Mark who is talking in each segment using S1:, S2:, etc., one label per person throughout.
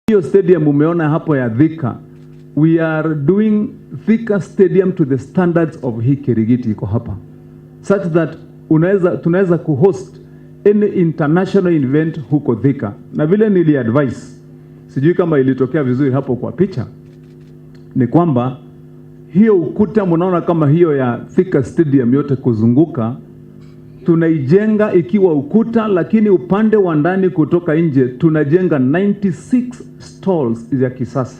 S1: Hiyo stadium umeona hapo ya Thika, we are doing Thika stadium to the standards of hii Kirigiti iko hapa, such that tunaweza kuhost any international event huko Thika. Na vile nili advise, sijui kama ilitokea vizuri hapo kwa picha, ni kwamba hiyo ukuta mnaona kama hiyo ya Thika stadium yote kuzunguka tunaijenga ikiwa ukuta, lakini upande wa ndani kutoka nje tunajenga 96 stalls ya kisasa.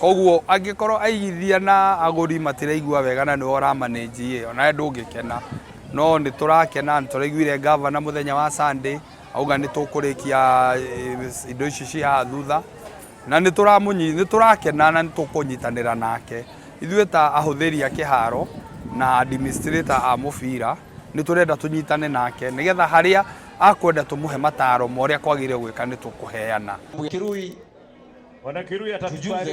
S2: Koguo angikorwo aigithia na aguri matiraigua wega na ni ora manage ona ndungikena, no ni turakena, ni turaiguire governor muthenya wa Sunday auga ni tukurikia indo ici cia thutha, na ni turakena na ni tukunyitanira nake ithuĩ ta ahuthiri a kĩharo na administrator a mubira ni turenda tunyitane nake nigetha haria akwenda tumuhe mataro moria kwagire gwika ni tukuheana.
S3: Wana Kirui atatujuze